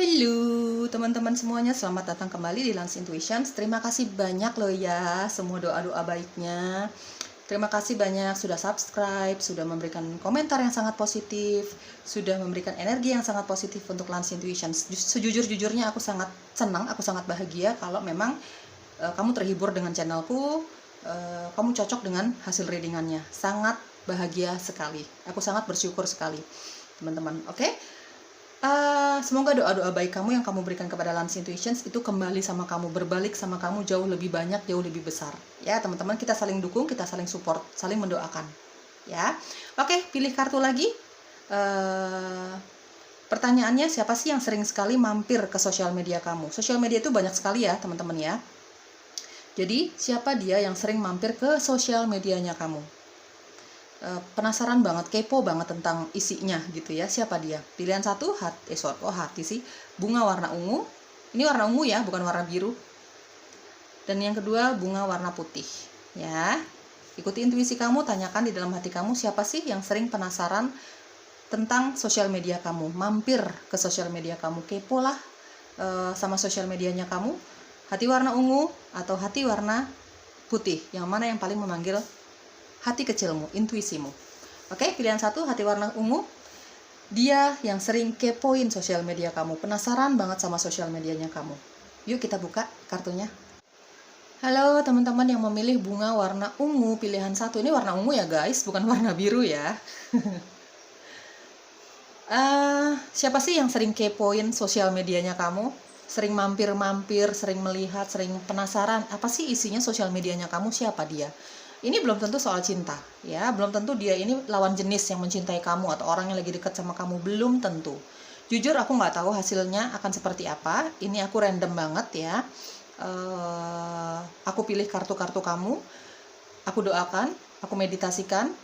Halo teman-teman semuanya, selamat datang kembali di Lance Intuitions. Terima kasih banyak loh ya, semua doa-doa baiknya. Terima kasih banyak sudah subscribe, sudah memberikan komentar yang sangat positif, sudah memberikan energi yang sangat positif untuk Lance Intuitions. Sejujur-jujurnya aku sangat senang, aku sangat bahagia kalau memang kamu terhibur dengan channelku, kamu cocok dengan hasil readingannya. Sangat bahagia sekali, aku sangat bersyukur sekali teman-teman. Oke? Semoga doa-doa baik kamu yang kamu berikan kepada Lance Intuitions itu kembali sama kamu, berbalik sama kamu jauh lebih banyak, jauh lebih besar. Ya teman-teman, kita saling dukung, kita saling support, saling mendoakan. Ya, oke, pilih kartu lagi. Pertanyaannya, siapa sih yang sering sekali mampir ke sosial media kamu? Sosial media itu banyak sekali ya teman-teman ya. Jadi siapa dia yang sering mampir ke sosial medianya kamu? Penasaran banget, kepo banget tentang isinya gitu ya. Siapa dia? Pilihan satu, hati sih, bunga warna ungu. Ini warna ungu ya, bukan warna biru. Dan yang kedua, bunga warna putih ya. Ikuti intuisi kamu, tanyakan di dalam hati kamu, siapa sih yang sering penasaran tentang sosial media kamu, mampir ke sosial media kamu, kepo lah sama sosial medianya kamu. Hati warna ungu atau hati warna putih, yang mana yang paling memanggil hati kecilmu, intuisimu. Oke, pilihan satu, hati warna ungu. Dia yang sering kepoin sosial media kamu, penasaran banget sama sosial medianya kamu. Yuk kita buka kartunya. Halo teman-teman yang memilih bunga warna ungu, pilihan satu. Ini warna ungu ya guys, bukan warna biru ya. Siapa sih yang sering kepoin sosial medianya kamu? Sering mampir-mampir, sering melihat, sering penasaran, apa sih isinya sosial medianya kamu, siapa dia? Ini belum tentu soal cinta, ya. Belum tentu dia ini lawan jenis yang mencintai kamu atau orang yang lagi dekat sama kamu, belum tentu. Jujur aku nggak tahu hasilnya akan seperti apa. Ini aku random banget ya. Aku pilih kartu-kartu kamu, aku doakan, aku meditasikan,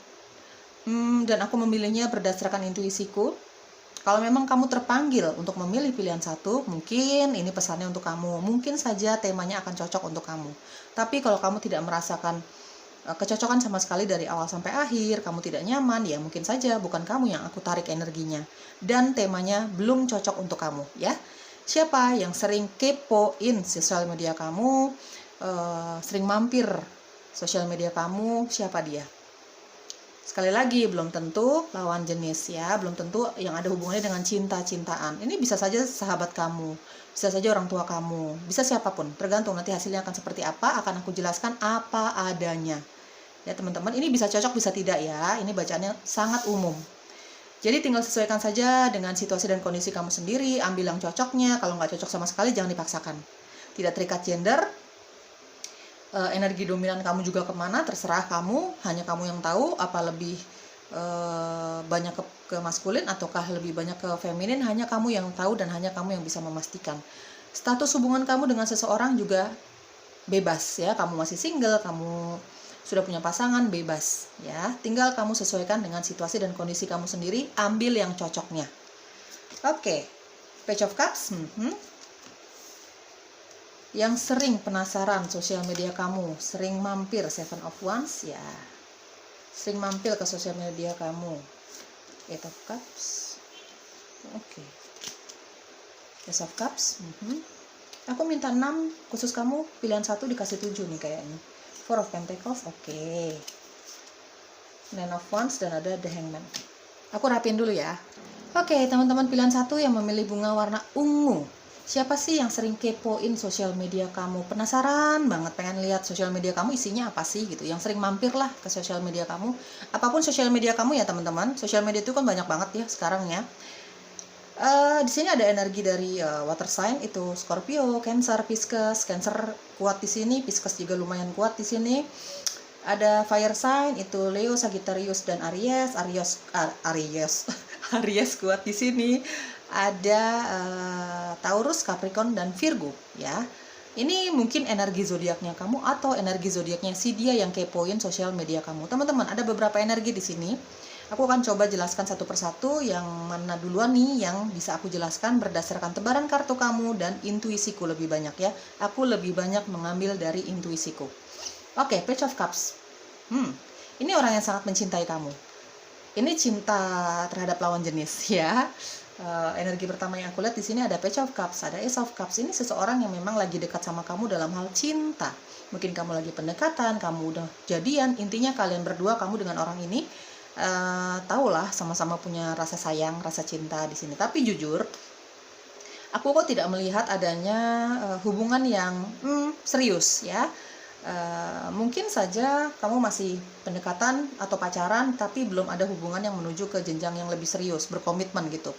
dan aku memilihnya berdasarkan intuisiku. Kalau memang kamu terpanggil untuk memilih pilihan satu, mungkin ini pesannya untuk kamu. Mungkin saja temanya akan cocok untuk kamu. Tapi kalau kamu tidak merasakan kecocokan sama sekali dari awal sampai akhir, kamu tidak nyaman, ya mungkin saja bukan kamu yang aku tarik energinya. Dan temanya belum cocok untuk kamu, ya. Siapa yang sering kepoin sosial media kamu, sering mampir sosial media kamu, siapa dia? Sekali lagi, belum tentu lawan jenis ya, belum tentu yang ada hubungannya dengan cinta-cintaan. Ini bisa saja sahabat kamu, bisa saja orang tua kamu, bisa siapapun, tergantung nanti hasilnya akan seperti apa, akan aku jelaskan apa adanya. Ya teman-teman, ini bisa cocok, bisa tidak ya, ini bacaannya sangat umum. Jadi tinggal sesuaikan saja dengan situasi dan kondisi kamu sendiri, ambil yang cocoknya, kalau nggak cocok sama sekali jangan dipaksakan. Tidak terikat gender, energi dominan kamu juga kemana, terserah kamu, hanya kamu yang tahu, apa lebih banyak ke maskulin ataukah lebih banyak ke feminin, hanya kamu yang tahu dan hanya kamu yang bisa memastikan. Status hubungan kamu dengan seseorang juga bebas ya, kamu masih single, kamu sudah punya pasangan, bebas ya, tinggal kamu sesuaikan dengan situasi dan kondisi kamu sendiri, ambil yang cocoknya. Oke, Page of Cups. Yang sering penasaran sosial media kamu, sering mampir, Seven of Wands ya, sering mampir ke sosial media kamu, Eight of Cups. Oke, Ace of Cups. Aku minta 6, khusus kamu pilihan 1 dikasih 7 nih kayaknya. Four of Pentacles, oke. Nine of Wands dan ada The Hangman. Aku rapin dulu ya. Oke, teman-teman pilihan 1 yang memilih bunga warna ungu. Siapa sih yang sering kepoin sosial media kamu? Penasaran banget, pengen lihat sosial media kamu isinya apa sih gitu. Yang sering mampir lah ke sosial media kamu. Apapun sosial media kamu ya teman-teman. Sosial media itu kan banyak banget ya sekarang ya. Di sini ada energi dari water sign, itu Scorpio, Cancer, Pisces. Cancer kuat di sini, Pisces juga lumayan kuat di sini. Ada fire sign, itu Leo, Sagittarius dan Aries. Aries kuat di sini. Ada Taurus, Capricorn dan Virgo ya. Ini mungkin energi zodiaknya kamu atau energi zodiaknya si dia yang kepoin sosial media kamu. Teman-teman, ada beberapa energi di sini. Aku akan coba jelaskan satu persatu, yang mana duluan nih yang bisa aku jelaskan berdasarkan tebaran kartu kamu dan intuisiku lebih banyak ya. Aku lebih banyak mengambil dari intuisiku. Oke, Page of Cups. Ini orang yang sangat mencintai kamu. Ini cinta terhadap lawan jenis ya. Energi pertama yang aku lihat di sini ada Page of Cups, ada Ace of Cups. Ini seseorang yang memang lagi dekat sama kamu dalam hal cinta. Mungkin kamu lagi pendekatan, kamu udah jadian. Intinya kalian berdua, kamu dengan orang ini, tahulah sama-sama punya rasa sayang, rasa cinta di sini. Tapi jujur, aku kok tidak melihat adanya hubungan yang serius ya. Mungkin saja kamu masih pendekatan atau pacaran, tapi belum ada hubungan yang menuju ke jenjang yang lebih serius, berkomitmen gitu.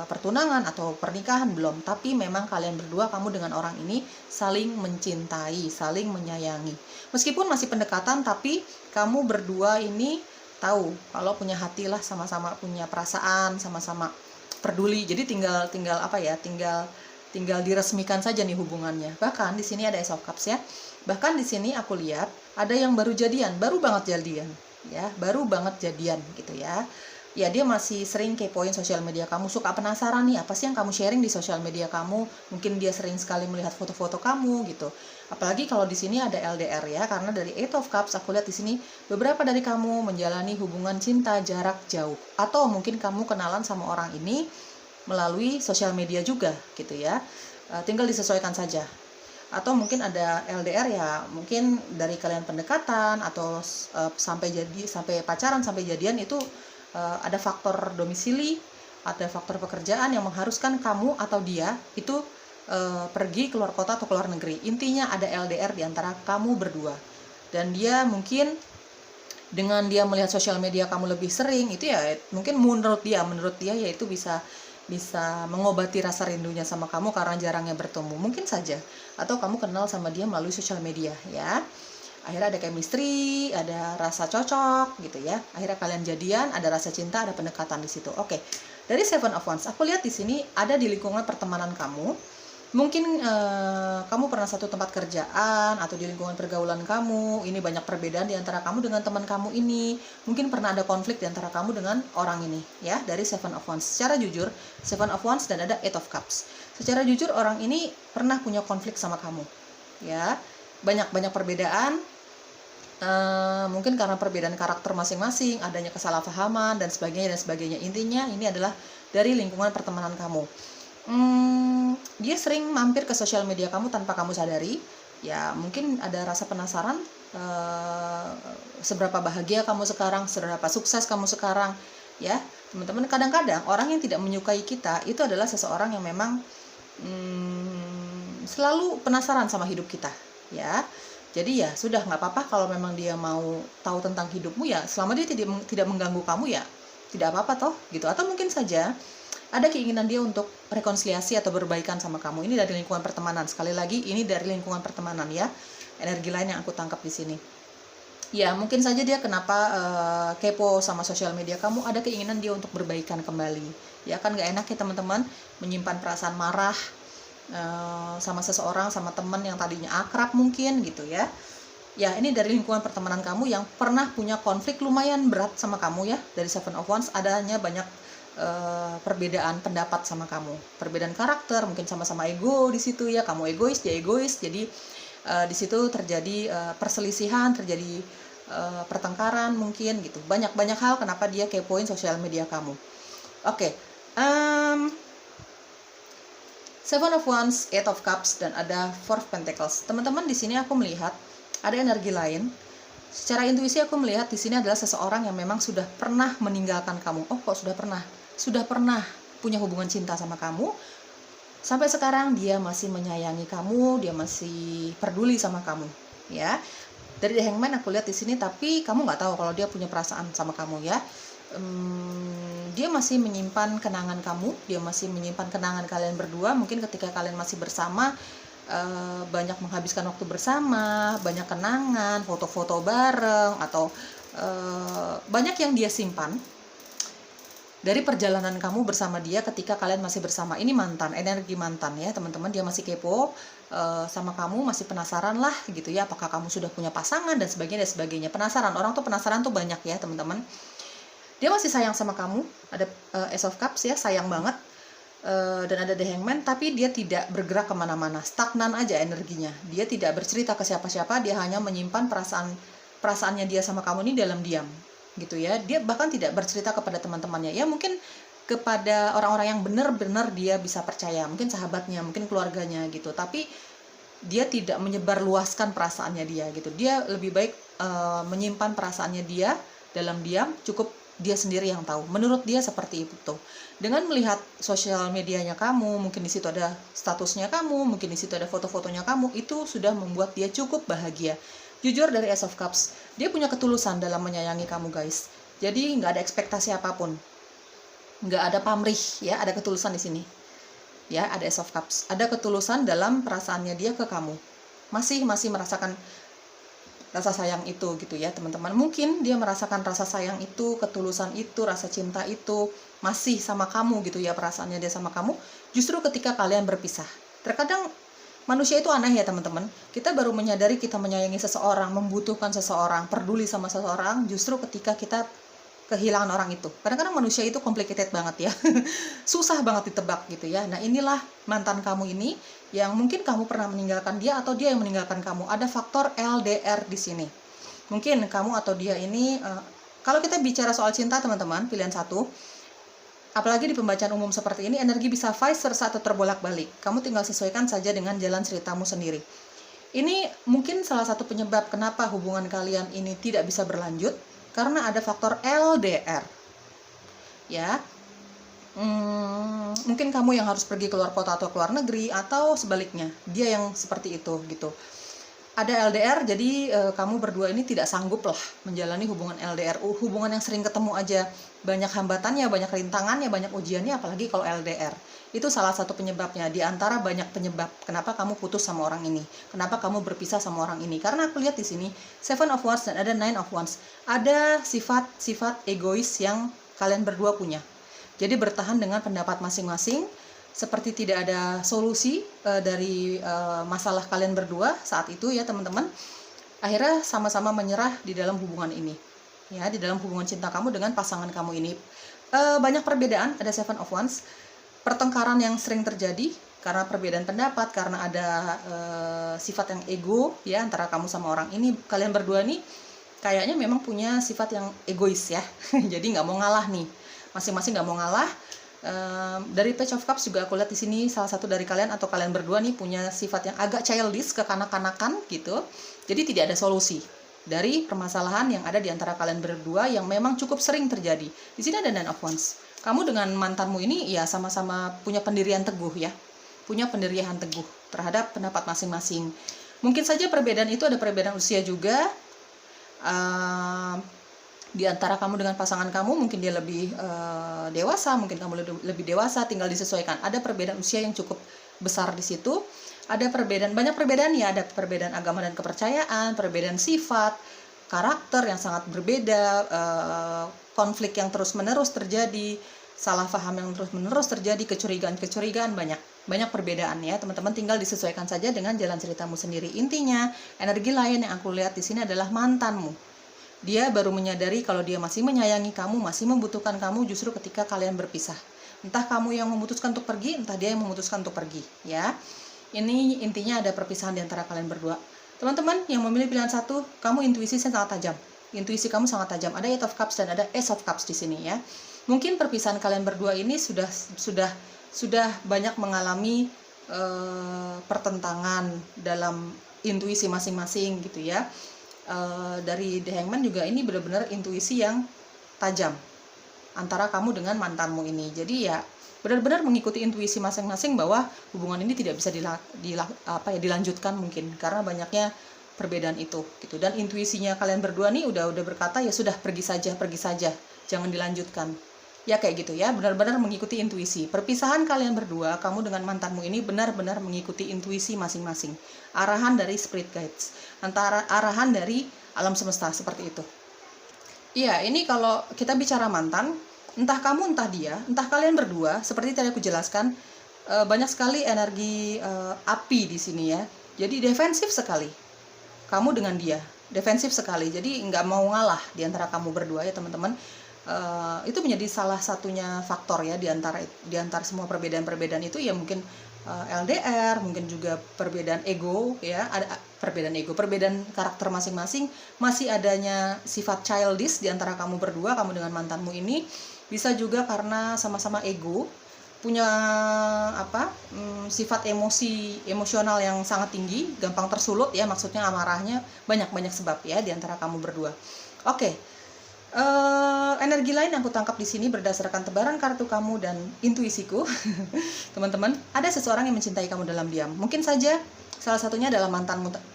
Pertunangan atau pernikahan belum, tapi memang kalian berdua, kamu dengan orang ini saling mencintai, saling menyayangi. Meskipun masih pendekatan, tapi kamu berdua ini tahu kalau punya hati lah, sama-sama punya perasaan, sama-sama peduli. Jadi tinggal apa ya? Tinggal diresmikan saja nih hubungannya. Bahkan di sini ada Ace of Cups ya. Bahkan di sini aku lihat ada yang baru jadian, baru banget jadian ya, baru banget jadian gitu ya. Ya, dia masih sering kepoin sosial media kamu, suka penasaran nih apa sih yang kamu sharing di sosial media kamu. Mungkin dia sering sekali melihat foto-foto kamu gitu. Apalagi kalau di sini ada LDR ya, karena dari Eight of Cups aku lihat di sini beberapa dari kamu menjalani hubungan cinta jarak jauh, atau mungkin kamu kenalan sama orang ini melalui sosial media juga gitu ya. Tinggal disesuaikan saja. Atau mungkin ada LDR ya, mungkin dari kalian pendekatan atau sampai pacaran, sampai jadian itu ada faktor domisili, ada faktor pekerjaan yang mengharuskan kamu atau dia itu pergi keluar kota atau keluar negeri. Intinya ada LDR di antara kamu berdua. Dan dia mungkin dengan dia melihat sosial media kamu lebih sering, itu ya mungkin menurut dia ya itu bisa mengobati rasa rindunya sama kamu karena jarangnya bertemu, mungkin saja. Atau kamu kenal sama dia melalui sosial media ya, akhirnya ada chemistry, ada rasa cocok gitu ya, akhirnya kalian jadian, ada rasa cinta, ada pendekatan di situ. Oke, dari Seven of Wands aku lihat di sini ada di lingkungan pertemanan kamu. Mungkin kamu pernah satu tempat kerjaan atau di lingkungan pergaulan kamu, ini banyak perbedaan di antara kamu dengan teman kamu ini. Mungkin pernah ada konflik di antara kamu dengan orang ini ya, dari Seven of Wands. Secara jujur, Seven of Wands dan ada Eight of Cups. Secara jujur orang ini pernah punya konflik sama kamu ya, banyak perbedaan. Mungkin karena perbedaan karakter masing-masing, adanya kesalahpahaman dan sebagainya. Intinya ini adalah dari lingkungan pertemanan kamu. Dia sering mampir ke sosial media kamu tanpa kamu sadari ya. Mungkin ada rasa penasaran, seberapa bahagia kamu sekarang, seberapa sukses kamu sekarang ya teman-teman. Kadang-kadang orang yang tidak menyukai kita itu adalah seseorang yang memang selalu penasaran sama hidup kita ya. Jadi ya sudah, nggak apa-apa kalau memang dia mau tahu tentang hidupmu ya, selama dia tidak mengganggu kamu ya tidak apa-apa toh gitu. Atau mungkin saja ada keinginan dia untuk rekonsiliasi atau berbaikan sama kamu. Ini dari lingkungan pertemanan. Sekali lagi, ini dari lingkungan pertemanan ya. Energi lain yang aku tangkap di sini. Ya, mungkin saja dia kenapa kepo sama sosial media kamu, ada keinginan dia untuk berbaikan kembali. Ya kan nggak enak ya teman-teman, menyimpan perasaan marah sama seseorang, sama teman yang tadinya akrab mungkin gitu ya. Ya, ini dari lingkungan pertemanan kamu yang pernah punya konflik lumayan berat sama kamu ya. Dari Seven of Wands adanya banyak perbedaan pendapat sama kamu, perbedaan karakter, mungkin sama-sama ego di situ ya, kamu egois, dia egois, jadi di situ terjadi perselisihan, terjadi pertengkaran mungkin gitu, banyak hal kenapa dia kepoin sosial media kamu. Oke, Seven of Wands, Eight of Cups, dan ada Four of Pentacles. Teman-teman, di sini aku melihat ada energi lain. Secara intuisi aku melihat di sini adalah seseorang yang memang sudah pernah meninggalkan kamu. Oh, kok sudah pernah punya hubungan cinta sama kamu. Sampai sekarang dia masih menyayangi kamu, dia masih peduli sama kamu, ya. Dari The Hangman aku lihat di sini, tapi kamu nggak tahu kalau dia punya perasaan sama kamu ya. Dia masih menyimpan kenangan kamu, dia masih menyimpan kenangan kalian berdua. Mungkin ketika kalian masih bersama, banyak menghabiskan waktu bersama, banyak kenangan, foto-foto bareng, atau banyak yang dia simpan dari perjalanan kamu bersama dia ketika kalian masih bersama. Ini mantan, energi mantan ya teman-teman. Dia masih kepo sama kamu, masih penasaran lah gitu ya, apakah kamu sudah punya pasangan dan sebagainya. Penasaran, orang tuh penasaran tuh banyak ya teman-teman. Dia masih sayang sama kamu, ada Ace of Cups ya, sayang banget. Dan ada The Hangman, tapi dia tidak bergerak kemana-mana, stagnan aja energinya. Dia tidak bercerita ke siapa-siapa, dia hanya menyimpan perasaannya dia sama kamu ini dalam diam gitu ya. Dia bahkan tidak bercerita kepada teman-temannya ya. Mungkin kepada orang-orang yang benar-benar dia bisa percaya, mungkin sahabatnya, mungkin keluarganya gitu, tapi dia tidak menyebarluaskan perasaannya dia gitu. Dia lebih baik menyimpan perasaannya dia dalam diam, cukup dia sendiri yang tahu. Menurut dia seperti itu. Dengan melihat sosial medianya kamu, mungkin di situ ada statusnya kamu, mungkin di situ ada foto-fotonya kamu, itu sudah membuat dia cukup bahagia. Jujur, dari Ace of Cups, dia punya ketulusan dalam menyayangi kamu guys. Jadi nggak ada ekspektasi apapun, nggak ada pamrih ya, ada ketulusan di sini. Ya, ada Ace of Cups, ada ketulusan dalam perasaannya dia ke kamu, masih merasakan rasa sayang itu gitu ya teman-teman. Mungkin dia merasakan rasa sayang itu, ketulusan itu, rasa cinta itu masih sama kamu gitu ya, perasaannya dia sama kamu, justru ketika kalian berpisah. Terkadang manusia itu aneh ya teman-teman, kita baru menyadari kita menyayangi seseorang, membutuhkan seseorang, peduli sama seseorang, justru ketika kita kehilangan orang itu. Kadang-kadang manusia itu complicated banget ya. Susah banget ditebak gitu ya. Nah, inilah mantan kamu ini yang mungkin kamu pernah meninggalkan dia atau dia yang meninggalkan kamu. Ada faktor LDR di sini. Mungkin kamu atau dia ini kalau kita bicara soal cinta teman-teman, pilihan satu, apalagi di pembacaan umum seperti ini, energi bisa vice versa atau terbolak-balik. Kamu tinggal sesuaikan saja dengan jalan ceritamu sendiri. Ini mungkin salah satu penyebab kenapa hubungan kalian ini tidak bisa berlanjut, karena ada faktor LDR ya. Mungkin kamu yang harus pergi keluar kota atau keluar negeri, atau sebaliknya dia yang seperti itu gitu. Ada LDR, jadi kamu berdua ini tidak sanggup lah menjalani hubungan LDR. Hubungan yang sering ketemu aja banyak hambatannya, banyak rintangannya, banyak ujiannya, apalagi kalau LDR. Itu salah satu penyebabnya, di antara banyak penyebab kenapa kamu putus sama orang ini, kenapa kamu berpisah sama orang ini. Karena aku lihat di sini Seven of Wands dan ada Nine of Wands, ada sifat-sifat egois yang kalian berdua punya. Jadi bertahan dengan pendapat masing-masing, seperti tidak ada solusi dari masalah kalian berdua saat itu ya teman-teman. Akhirnya sama-sama menyerah di dalam hubungan ini ya, di dalam hubungan cinta kamu dengan pasangan kamu ini. Banyak perbedaan, ada Seven of Wands, pertengkaran yang sering terjadi karena perbedaan pendapat, karena ada sifat yang ego ya antara kamu sama orang ini. Kalian berdua nih kayaknya memang punya sifat yang egois ya. Jadi nggak mau ngalah nih, masing-masing nggak mau ngalah. Dari Page of Cups juga aku lihat di sini salah satu dari kalian atau kalian berdua nih punya sifat yang agak childish, kekanak-kanakan gitu. Jadi tidak ada solusi dari permasalahan yang ada di antara kalian berdua yang memang cukup sering terjadi. Di sini ada Nine of Wands. Kamu dengan mantanmu ini ya sama-sama punya pendirian teguh ya, punya pendirian teguh terhadap pendapat masing-masing. Mungkin saja perbedaan itu ada perbedaan usia juga. Di antara kamu dengan pasangan kamu, mungkin dia lebih dewasa, mungkin kamu lebih dewasa, tinggal disesuaikan. Ada perbedaan usia yang cukup besar di situ. Ada perbedaan, banyak perbedaan ya, ada perbedaan agama dan kepercayaan, perbedaan sifat, karakter yang sangat berbeda, konflik yang terus-menerus terjadi, salah paham yang terus-menerus terjadi, kecurigaan banyak perbedaan ya teman-teman. Tinggal disesuaikan saja dengan jalan ceritamu sendiri. Intinya, energi lain yang aku lihat di sini adalah mantanmu. Dia baru menyadari kalau dia masih menyayangi kamu, masih membutuhkan kamu justru ketika kalian berpisah. Entah kamu yang memutuskan untuk pergi, entah dia yang memutuskan untuk pergi ya. Ini intinya ada perpisahan di antara kalian berdua. Teman-teman yang memilih pilihan satu, kamu intuisi sangat tajam. Intuisi kamu sangat tajam. Ada Eight of Cups dan ada Ace of Cups di sini ya. Mungkin perpisahan kalian berdua ini sudah banyak mengalami pertentangan dalam intuisi masing-masing gitu ya. Dari The Hangman juga ini benar-benar intuisi yang tajam antara kamu dengan mantanmu ini. Jadi ya benar-benar mengikuti intuisi masing-masing bahwa hubungan ini tidak bisa dilanjutkan mungkin karena banyaknya perbedaan itu gitu. Dan intuisinya kalian berdua nih udah berkata ya sudah, pergi saja, jangan dilanjutkan. Ya kayak gitu ya, benar-benar mengikuti intuisi. Perpisahan kalian berdua, kamu dengan mantanmu ini benar-benar mengikuti intuisi masing-masing. Arahan dari spirit guides, arahan dari alam semesta seperti itu. Iya, ini kalau kita bicara mantan, entah kamu, entah dia, entah kalian berdua, seperti tadi aku jelaskan, banyak sekali energi api di sini ya. Jadi defensif sekali. Kamu dengan dia, defensif sekali. Jadi nggak mau ngalah di antara kamu berdua ya teman-teman. Itu menjadi salah satunya faktor ya di antara semua perbedaan itu ya, mungkin LDR, mungkin juga perbedaan ego ya, ada perbedaan karakter masing-masing, masih adanya sifat childish di antara kamu berdua, kamu dengan mantanmu ini. bisa juga karena sama-sama ego, punya sifat emosional yang sangat tinggi, gampang tersulut ya, maksudnya amarahnya, banyak sebab ya di antara kamu berdua. Oke. Energi lain yang aku tangkap di sini berdasarkan tebaran kartu kamu dan intuisiku, teman-teman, ada seseorang yang mencintai kamu dalam diam. Mungkin saja salah satunya adalah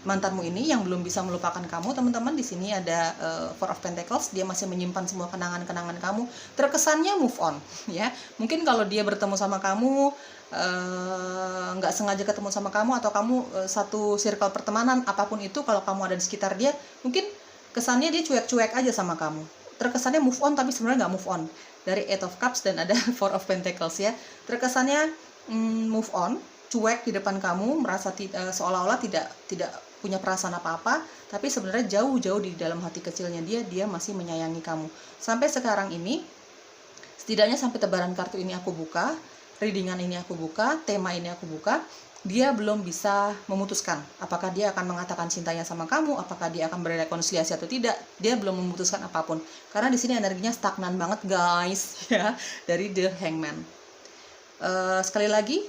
mantanmu ini yang belum bisa melupakan kamu, teman-teman. Di sini ada Four of Pentacles, dia masih menyimpan semua kenangan-kenangan kamu. Terkesannya move on, ya. Mungkin kalau dia bertemu sama kamu, nggak sengaja ketemu sama kamu, atau kamu satu circle pertemanan, apapun itu, kalau kamu ada di sekitar dia, mungkin kesannya dia cuek-cuek aja sama kamu. Terkesannya move on, tapi sebenarnya nggak move on. Dari Eight of Cups dan ada Four of Pentacles ya. Terkesannya move on, cuek di depan kamu, merasa seolah-olah tidak punya perasaan apa-apa, tapi sebenarnya jauh-jauh di dalam hati kecilnya dia masih menyayangi kamu. Sampai sekarang ini, setidaknya sampai tebaran kartu ini aku buka, readingan ini aku buka, tema ini aku buka, dia belum bisa memutuskan apakah dia akan mengatakan cintanya sama kamu, apakah dia akan berrekonsiliasi atau tidak. Dia belum memutuskan apapun karena di sini energinya stagnan banget guys ya, dari The Hangman. Sekali lagi,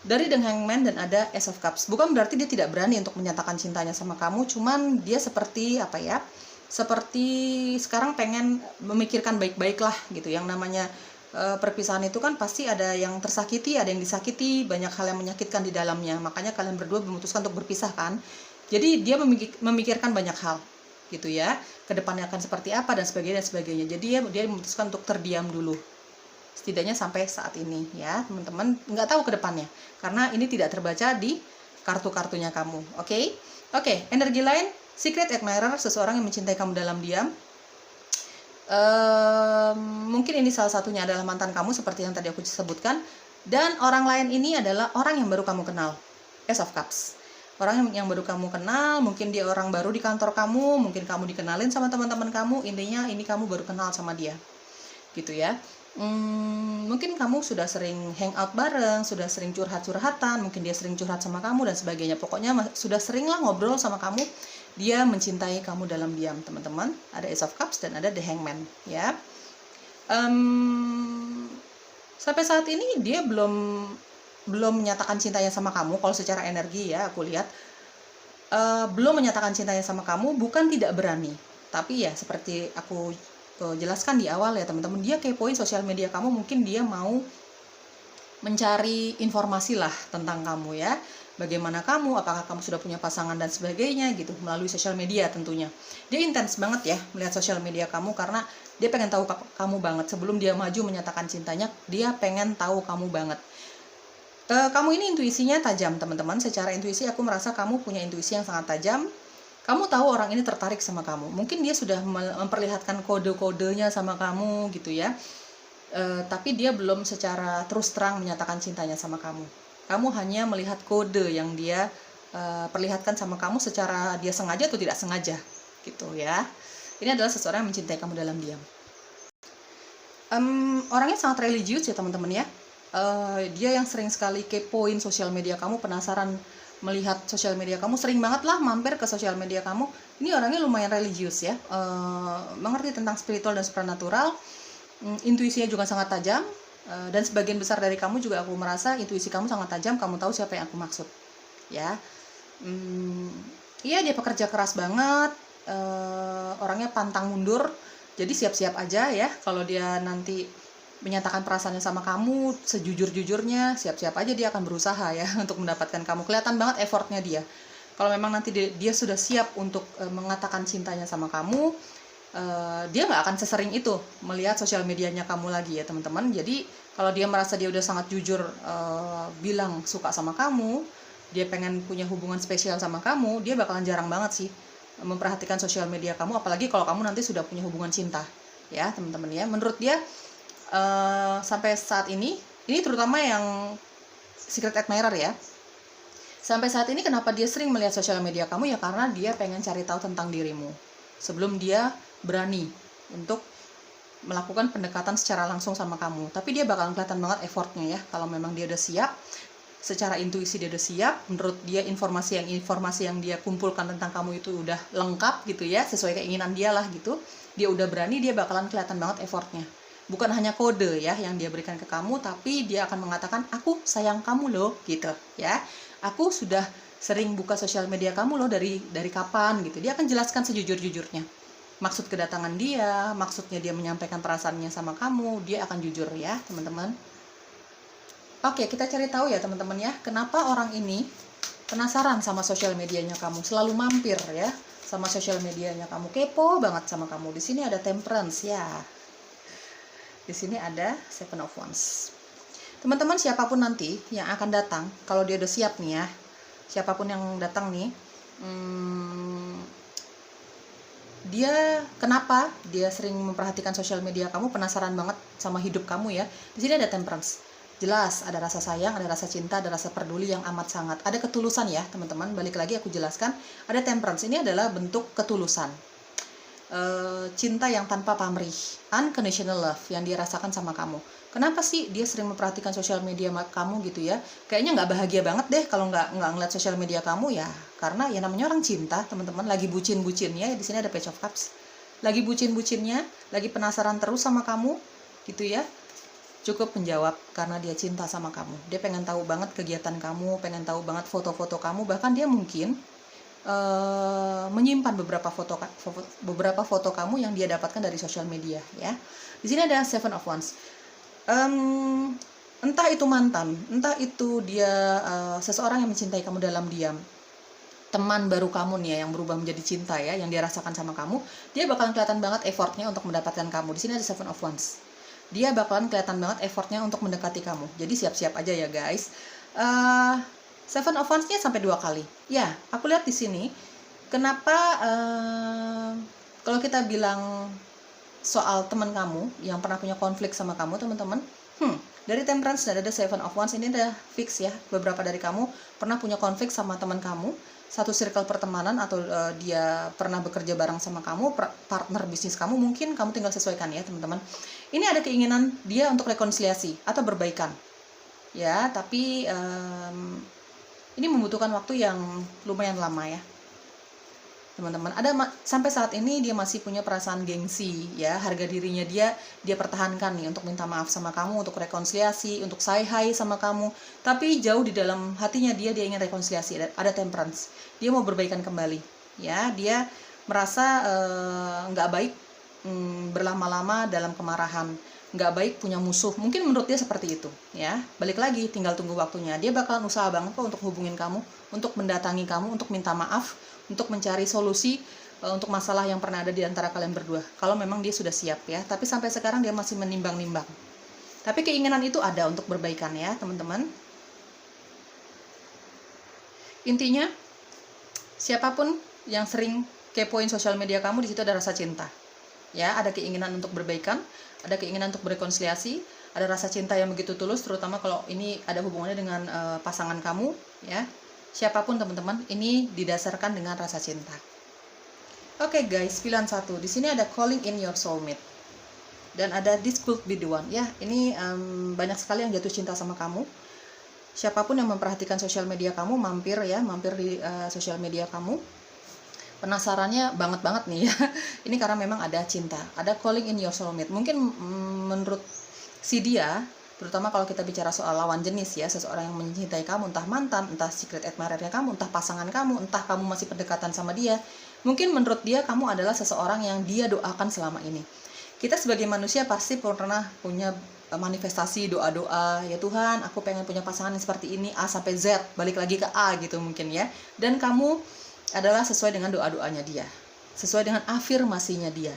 dari The Hangman dan ada Ace of Cups, bukan berarti dia tidak berani untuk menyatakan cintanya sama kamu, cuman dia seperti seperti sekarang pengen memikirkan baik-baik lah gitu. Yang namanya perpisahan itu kan pasti ada yang tersakiti, ada yang disakiti, banyak hal yang menyakitkan di dalamnya. Makanya kalian berdua memutuskan untuk berpisah kan. Jadi dia memikirkan banyak hal gitu ya, kedepannya akan seperti apa dan sebagainya. Jadi dia memutuskan untuk terdiam dulu, setidaknya sampai saat ini ya teman-teman. Nggak tahu kedepannya karena ini tidak terbaca di kartu-kartunya kamu. Oke. Energi lain, secret admirer, seseorang yang mencintai kamu dalam diam. Mungkin ini salah satunya adalah mantan kamu seperti yang tadi aku sebutkan, dan orang lain ini adalah orang yang baru kamu kenal. Ace of Cups, orang yang baru kamu kenal, mungkin dia orang baru di kantor kamu, mungkin kamu dikenalin sama teman-teman kamu, intinya ini kamu baru kenal sama dia gitu ya. Mungkin kamu sudah sering hangout bareng, sudah sering curhat-curhatan, mungkin dia sering curhat sama kamu dan sebagainya. Pokoknya sudah sering lah ngobrol sama kamu. Dia mencintai kamu dalam diam, teman-teman. Ada Ace of Cups dan ada The Hangman ya. Sampai saat ini dia belum menyatakan cintanya sama kamu. Kalau secara energi ya aku lihat belum menyatakan cintanya sama kamu, bukan tidak berani, tapi ya seperti aku jelaskan di awal ya teman-teman, dia kepoin sosial media kamu, mungkin dia mau mencari informasi lah tentang kamu ya, bagaimana kamu, apakah kamu sudah punya pasangan dan sebagainya gitu, melalui sosial media tentunya. Dia intens banget ya melihat sosial media kamu karena dia pengen tahu kamu banget. Sebelum dia maju menyatakan cintanya, dia pengen tahu kamu banget. Kamu ini intuisinya tajam teman-teman. Secara intuisi aku merasa kamu punya intuisi yang sangat tajam. Kamu tahu orang ini tertarik sama kamu. Mungkin dia sudah memperlihatkan kode-kodenya sama kamu gitu ya. Tapi dia belum secara terus terang menyatakan cintanya sama kamu. Kamu hanya melihat kode yang dia perlihatkan sama kamu secara dia sengaja atau tidak sengaja gitu ya. Ini adalah seseorang yang mencintai kamu dalam diam. Orangnya sangat religius ya teman-teman ya. Dia yang sering sekali kepoin sosial media kamu, penasaran melihat sosial media kamu, sering banget lah mampir ke sosial media kamu. Ini orangnya lumayan religius ya, mengerti tentang spiritual dan supernatural, intuisinya juga sangat tajam, dan sebagian besar dari kamu juga aku merasa intuisi kamu sangat tajam, kamu tahu siapa yang aku maksud ya. Iya, dia pekerja keras banget, orangnya pantang mundur, jadi siap-siap aja ya kalau dia nanti menyatakan perasaannya sama kamu sejujur-jujurnya, siap-siap aja dia akan berusaha ya untuk mendapatkan kamu. Kelihatan banget effortnya dia. Kalau memang nanti dia sudah siap untuk mengatakan cintanya sama kamu, dia nggak akan sesering itu melihat sosial medianya kamu lagi ya teman-teman. Jadi kalau dia merasa dia udah sangat jujur bilang suka sama kamu, dia pengen punya hubungan spesial sama kamu, dia bakalan jarang banget sih memperhatikan sosial media kamu, apalagi kalau kamu nanti sudah punya hubungan cinta ya teman-teman ya. Menurut dia sampai saat ini terutama yang secret admirer ya, sampai saat ini kenapa dia sering melihat sosial media kamu ya karena dia pengen cari tahu tentang dirimu sebelum dia berani untuk melakukan pendekatan secara langsung sama kamu. Tapi dia bakalan kelihatan banget effortnya ya kalau memang dia udah siap, secara intuisi dia udah siap, menurut dia informasi yang dia kumpulkan tentang kamu itu udah lengkap gitu ya, sesuai keinginan dia lah gitu, dia udah berani, dia bakalan kelihatan banget effortnya. bukan hanya kode ya yang dia berikan ke kamu, tapi dia akan mengatakan aku sayang kamu loh gitu ya. Aku sudah sering buka sosial media kamu loh dari kapan gitu. Dia akan jelaskan sejujur-jujurnya. Maksud kedatangan dia, maksudnya dia menyampaikan perasaannya sama kamu, dia akan jujur ya, teman-teman. Oke, kita cari tahu ya, teman-teman ya, kenapa orang ini penasaran sama sosial medianya kamu, selalu mampir ya sama sosial medianya kamu, kepo banget sama kamu. Di sini ada Temperance ya. Di sini ada Seven of Wands. Teman-teman, siapapun nanti yang akan datang, kalau dia udah siap nih ya, siapapun yang datang nih, dia kenapa dia sering memperhatikan sosial media kamu, penasaran banget sama hidup kamu ya. Di sini ada Temperance. Jelas ada rasa sayang, ada rasa cinta, ada rasa peduli yang amat sangat. Ada ketulusan ya, teman-teman. Balik lagi aku jelaskan, ada Temperance. Ini adalah bentuk ketulusan. Cinta yang tanpa pamrih, unconditional love yang dia rasakan sama kamu. Kenapa sih dia sering memperhatikan sosial media kamu gitu ya? Kayaknya nggak bahagia banget deh kalau nggak ngeliat sosial media kamu ya. Karena ya namanya orang cinta, teman-teman. Lagi bucin-bucinnya, di sini ada Page of Cups. Lagi bucin-bucinnya, lagi penasaran terus sama kamu, gitu ya. Cukup menjawab karena dia cinta sama kamu. Dia pengen tahu banget kegiatan kamu, pengen tahu banget foto-foto kamu. Bahkan dia mungkin menyimpan beberapa foto kamu yang dia dapatkan dari sosial media ya. Di sini ada Seven of Wands. Entah itu mantan, entah itu dia seseorang yang mencintai kamu dalam diam, teman baru kamu nih ya, yang berubah menjadi cinta ya, yang dia rasakan sama kamu, dia bakalan kelihatan banget effortnya untuk mendapatkan kamu. Di sini ada Seven of Wands. Dia bakalan kelihatan banget effortnya untuk mendekati kamu. Jadi siap-siap aja ya guys. Seven of Wands-nya sampai 2 kali. Ya, aku lihat di sini. Kenapa kalau kita bilang soal teman kamu yang pernah punya konflik sama kamu, teman-teman. Dari Temperance dan ada Seven of Wands ini udah fix ya. Beberapa dari kamu pernah punya konflik sama teman kamu, satu circle pertemanan, atau dia pernah bekerja bareng sama kamu, partner bisnis kamu, mungkin kamu tinggal sesuaikan ya, teman-teman. Ini ada keinginan dia untuk rekonsiliasi atau berbaikan. Ya, tapi ini membutuhkan waktu yang lumayan lama ya, teman-teman. Sampai saat ini dia masih punya perasaan gengsi ya, harga dirinya dia pertahankan nih untuk minta maaf sama kamu, untuk rekonsiliasi, untuk say hi sama kamu. Tapi jauh di dalam hatinya dia ingin rekonsiliasi. Ada Temperance. Dia mau berbaikan kembali ya. Dia merasa nggak baik berlama-lama dalam kemarahan, nggak baik punya musuh. Mungkin menurut dia seperti itu ya. Balik lagi, tinggal tunggu waktunya. Dia bakalan usaha banget kok untuk hubungin kamu, untuk mendatangi kamu, untuk minta maaf, untuk mencari solusi untuk masalah yang pernah ada di antara kalian berdua, kalau memang dia sudah siap ya. Tapi sampai sekarang dia masih menimbang-nimbang. Tapi keinginan itu ada untuk berbaikan ya, teman-teman. Intinya, siapapun yang sering kepoin sosial media kamu, di situ ada rasa cinta. Ya, ada keinginan untuk berbaikan, ada keinginan untuk berrekonsiliasi, ada rasa cinta yang begitu tulus, terutama kalau ini ada hubungannya dengan pasangan kamu ya. Siapapun teman-teman, ini didasarkan dengan rasa cinta. Oke guys, pilihan 1. Di sini ada Calling in Your Soulmate. Dan ada This Could Be The One. Ya, ini banyak sekali yang jatuh cinta sama kamu. Siapapun yang memperhatikan sosial media kamu, mampir di sosial media kamu. Penasarannya banget nih ya. Ini karena memang ada cinta. Ada Calling in Your Soulmate. Mungkin menurut si dia, terutama kalau kita bicara soal lawan jenis ya, seseorang yang mencintai kamu, entah mantan, entah secret admirer-nya kamu, entah pasangan kamu, entah kamu masih pendekatan sama dia, mungkin menurut dia kamu adalah seseorang yang dia doakan selama ini. Kita sebagai manusia pasti pernah punya manifestasi doa-doa, ya Tuhan aku pengen punya pasangan yang seperti ini, A sampai Z, balik lagi ke A gitu mungkin ya. Dan kamu adalah sesuai dengan doa-doanya dia, sesuai dengan afirmasinya dia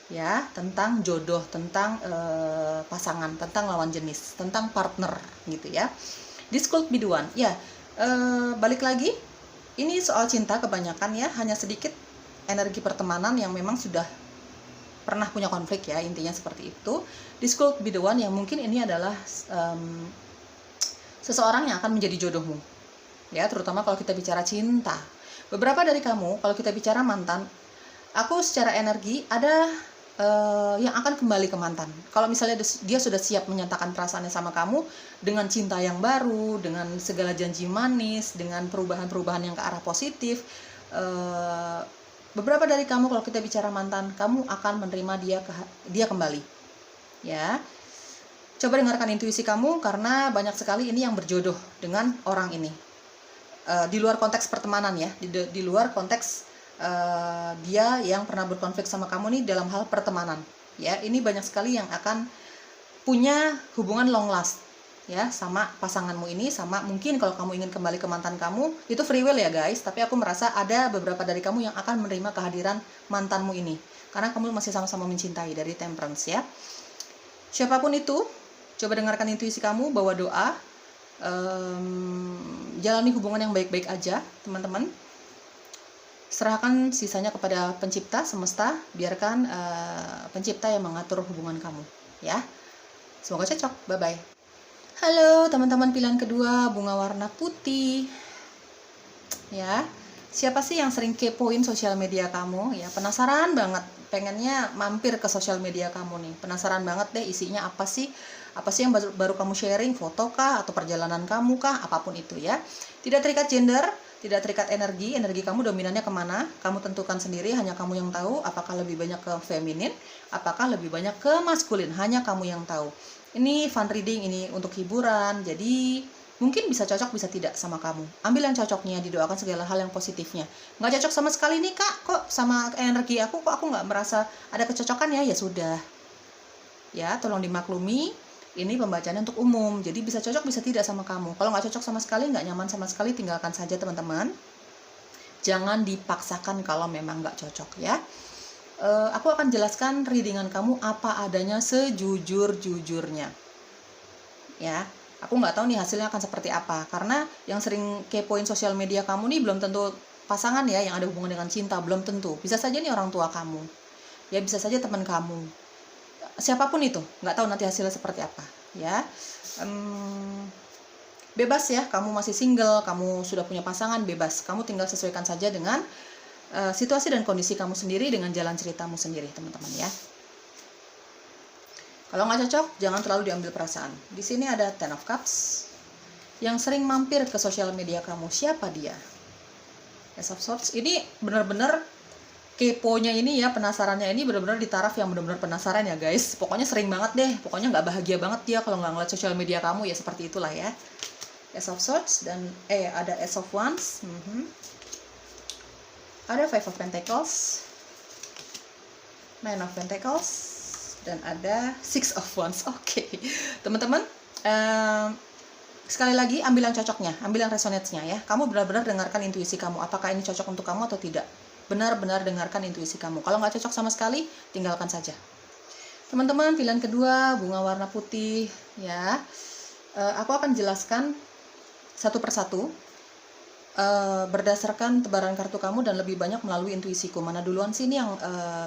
ya, tentang jodoh, tentang pasangan, tentang lawan jenis, tentang partner gitu ya. This could be the one ya. Balik lagi, ini soal cinta kebanyakan ya, hanya sedikit energi pertemanan yang memang sudah pernah punya konflik ya, intinya seperti itu. This could be the one yang mungkin ini adalah seseorang yang akan menjadi jodohmu ya, terutama kalau kita bicara cinta. Beberapa dari kamu, kalau kita bicara mantan, aku secara energi ada yang akan kembali ke mantan. Kalau misalnya dia sudah siap menyatakan perasaannya sama kamu dengan cinta yang baru, dengan segala janji manis, dengan perubahan-perubahan yang ke arah positif, beberapa dari kamu kalau kita bicara mantan, kamu akan menerima dia kembali ya. Coba dengarkan intuisi kamu, karena banyak sekali ini yang berjodoh dengan orang ini. Di luar konteks pertemanan ya, di luar konteks dia yang pernah berkonflik sama kamu nih dalam hal pertemanan. Ya, ini banyak sekali yang akan punya hubungan long last ya sama pasanganmu ini. Sama mungkin kalau kamu ingin kembali ke mantan kamu, itu free will ya guys, tapi aku merasa ada beberapa dari kamu yang akan menerima kehadiran mantanmu ini karena kamu masih sama-sama mencintai, dari Temperance ya. Siapapun itu, coba dengarkan intuisi kamu, bawa doa, jalani hubungan yang baik-baik aja teman-teman. Serahkan sisanya kepada pencipta semesta, biarkan pencipta yang mengatur hubungan kamu ya. Semoga cocok. Bye bye. Halo teman-teman pilihan kedua, bunga warna putih ya. Siapa sih yang sering kepoin sosial media kamu ya? Penasaran banget, pengennya mampir ke sosial media kamu nih. Penasaran banget deh isinya apa sih? Apa sih yang baru kamu sharing? Foto kah? Atau perjalanan kamu kah? Apapun itu ya. Tidak terikat gender, tidak terikat energi kamu dominannya kemana? Kamu tentukan sendiri, hanya kamu yang tahu. Apakah lebih banyak ke feminin? Apakah lebih banyak ke maskulin? Hanya kamu yang tahu. Ini fun reading, ini untuk hiburan. Jadi mungkin bisa cocok, bisa tidak sama kamu. Ambil yang cocoknya, didoakan segala hal yang positifnya. Nggak cocok sama sekali nih kak, kok sama energi aku, kok aku nggak merasa ada kecocokan ya? Ya sudah. Ya, tolong dimaklumi. Ini pembacaannya untuk umum, jadi bisa cocok, bisa tidak sama kamu. Kalau nggak cocok sama sekali, nggak nyaman sama sekali, tinggalkan saja teman-teman. Jangan dipaksakan kalau memang nggak cocok ya. Aku akan jelaskan readingan kamu apa adanya sejujur-jujurnya. Ya. Aku nggak tahu nih hasilnya akan seperti apa, karena yang sering kepoin sosial media kamu nih belum tentu pasangan ya, yang ada hubungan dengan cinta, belum tentu. Bisa saja nih orang tua kamu, ya bisa saja teman kamu, siapapun itu, nggak tahu nanti hasilnya seperti apa ya. Bebas ya, kamu masih single, kamu sudah punya pasangan, bebas, kamu tinggal sesuaikan saja dengan situasi dan kondisi kamu sendiri, dengan jalan ceritamu sendiri teman-teman ya. Kalau nggak cocok, jangan terlalu diambil perasaan. Di sini ada Ten of Cups. Yang sering mampir ke sosial media kamu, siapa dia? Ace of Swords. Ini benar-benar keponya ini ya, penasarannya ini benar-benar di taraf yang benar-benar penasaran ya guys. Pokoknya sering banget deh. Pokoknya nggak bahagia banget dia kalau nggak ngeliat sosial media kamu, ya seperti itulah ya. Ace of Swords dan ada Ace of Wands. Ada Five of Pentacles, Nine of Pentacles, dan ada Six of Wands. Oke. Teman-teman, sekali lagi ambil yang cocoknya, ambil yang resonates-nya ya. Kamu benar-benar dengarkan intuisi kamu, apakah ini cocok untuk kamu atau tidak. Benar-benar dengarkan intuisi kamu. Kalau nggak cocok sama sekali, tinggalkan saja. Teman-teman, pilihan kedua, bunga warna putih ya. Aku akan jelaskan satu persatu berdasarkan tebaran kartu kamu dan lebih banyak melalui intuisiku. Mana duluan sini yang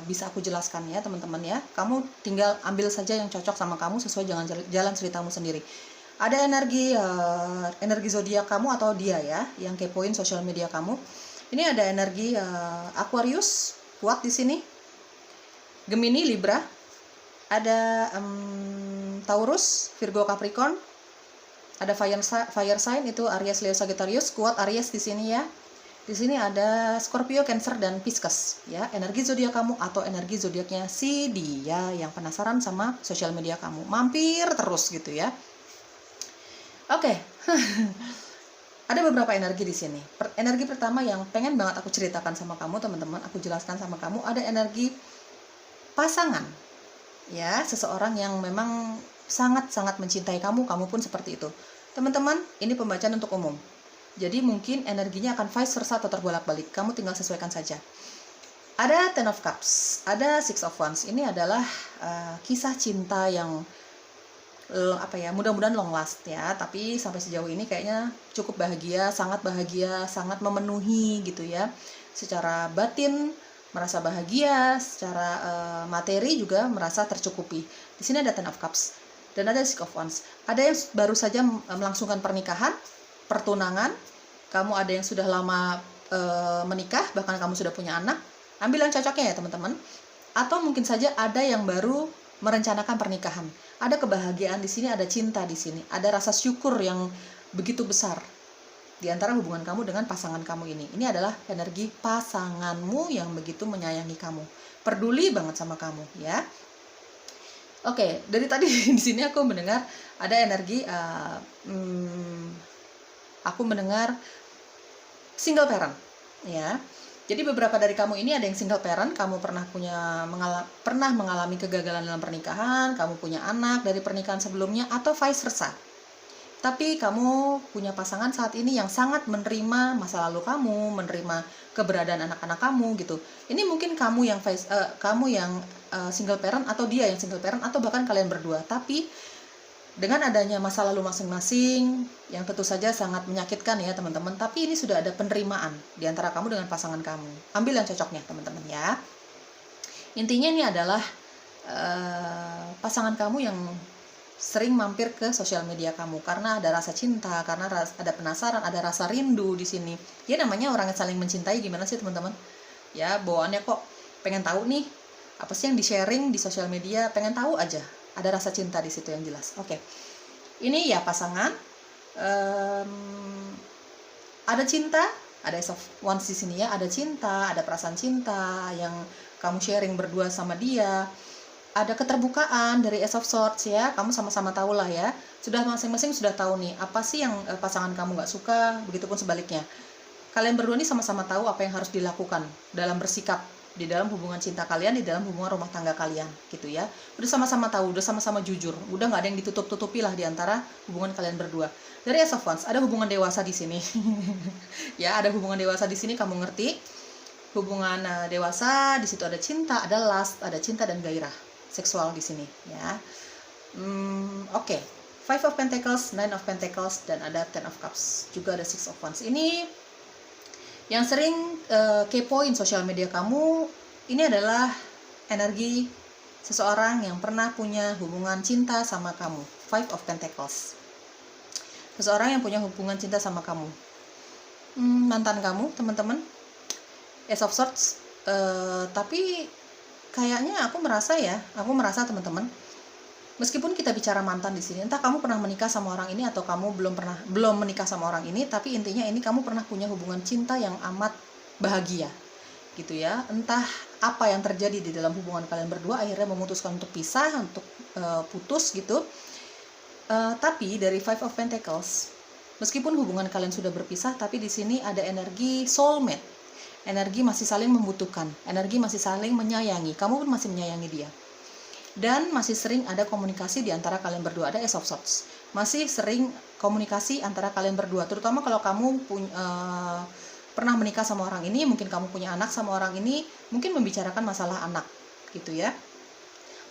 bisa aku jelaskan ya teman-teman ya. Kamu tinggal ambil saja yang cocok sama kamu sesuai dengan jalan ceritamu sendiri. Ada energi zodiak kamu atau dia ya yang kepoin sosial media kamu. Ini ada energi Aquarius kuat di sini, Gemini, Libra, ada Taurus, Virgo, Capricorn. Ada fire sign itu Aries, Leo, Sagittarius, kuat Aries di sini ya. Di sini ada Scorpio, Cancer, dan Pisces ya. Energi zodiak kamu atau energi zodiaknya si dia yang penasaran sama sosial media kamu. Mampir terus gitu ya. Oke. Ada beberapa energi di sini. Energi pertama yang pengen banget aku ceritakan sama kamu teman-teman, aku jelaskan sama kamu, ada energi pasangan. Ya, seseorang yang memang sangat-sangat mencintai kamu, kamu pun seperti itu. Teman-teman, ini pembacaan untuk umum. Jadi mungkin energinya akan vice versa atau terbolak-balik. Kamu tinggal sesuaikan saja. Ada Ten of Cups, ada Six of Wands. Ini adalah kisah cinta yang mudah-mudahan long last ya. Tapi sampai sejauh ini kayaknya cukup bahagia, sangat memenuhi gitu ya. Secara batin merasa bahagia, secara materi juga merasa tercukupi. Di sini ada Ten of Cups dan ada Six of Wands. Ada yang baru saja melangsungkan pernikahan, pertunangan. Kamu ada yang sudah lama menikah, bahkan kamu sudah punya anak. Ambil yang cocoknya ya teman-teman. Atau mungkin saja ada yang baru merencanakan pernikahan. Ada kebahagiaan di sini, ada cinta di sini, ada rasa syukur yang begitu besar di antara hubungan kamu dengan pasangan kamu ini. Ini adalah energi pasanganmu yang begitu menyayangi kamu, peduli banget sama kamu ya. Oke, dari tadi di sini aku mendengar ada energi, aku mendengar single parent, ya. Jadi beberapa dari kamu ini ada yang single parent, kamu pernah mengalami kegagalan dalam pernikahan, kamu punya anak dari pernikahan sebelumnya, atau vice versa. Tapi kamu punya pasangan saat ini yang sangat menerima masa lalu kamu, menerima keberadaan anak-anak kamu gitu. Ini mungkin kamu yang single parent, atau dia yang single parent, atau bahkan kalian berdua. Tapi dengan adanya masa lalu masing-masing yang tentu saja sangat menyakitkan ya teman-teman, tapi ini sudah ada penerimaan di antara kamu dengan pasangan kamu. Ambil yang cocoknya teman-teman ya. Intinya ini adalah pasangan kamu yang sering mampir ke sosial media kamu karena ada rasa cinta, karena ada penasaran, ada rasa rindu di sini. Ya namanya orang yang saling mencintai, gimana sih teman-teman? Ya bawaannya kok pengen tahu nih apa sih yang di-sharing di sosial media, pengen tahu aja. Ada rasa cinta di situ yang jelas. Oke. Ini ya pasangan, ada cinta, ada Ace of Wands di sini ya, ada cinta, ada perasaan cinta yang kamu sharing berdua sama dia. Ada keterbukaan dari Ace of Swords ya, kamu sama-sama tahu lah ya, sudah masing-masing sudah tahu nih apa sih yang pasangan kamu nggak suka, begitupun sebaliknya. Kalian berdua ini sama-sama tahu apa yang harus dilakukan dalam bersikap di dalam hubungan cinta kalian, di dalam hubungan rumah tangga kalian gitu ya. Udah sama-sama tahu, udah sama-sama jujur, udah nggak ada yang ditutup-tutupi lah di antara hubungan kalian berdua. Dari Ace of Wands ada hubungan dewasa di sini. Ya, ada hubungan dewasa di sini, kamu ngerti? Hubungan dewasa, di situ ada cinta, ada lust, ada cinta dan gairah seksual di sini ya. Oke. Five of Pentacles, Nine of Pentacles, dan ada Ten of Cups, juga ada Six of Wands. Ini yang sering kepoin sosial media kamu, ini adalah energi seseorang yang pernah punya hubungan cinta sama kamu. Five of Pentacles. Seseorang yang punya hubungan cinta sama kamu. Mantan kamu, teman-teman. Ace of Swords. Tapi kayaknya aku merasa teman-teman, meskipun kita bicara mantan di sini, entah kamu pernah menikah sama orang ini atau kamu belum menikah sama orang ini, tapi intinya ini kamu pernah punya hubungan cinta yang amat bahagia gitu ya. Entah apa yang terjadi di dalam hubungan kalian berdua, akhirnya memutuskan untuk pisah, untuk putus gitu. Tapi dari Five of Pentacles, meskipun hubungan kalian sudah berpisah, tapi di sini ada energi soulmate. Energi masih saling membutuhkan, energi masih saling menyayangi, kamu pun masih menyayangi dia. Dan masih sering ada komunikasi di antara kalian berdua, ada Ace of Swords. Masih sering komunikasi antara kalian berdua, terutama kalau kamu pernah menikah sama orang ini, mungkin kamu punya anak sama orang ini, mungkin membicarakan masalah anak gitu ya.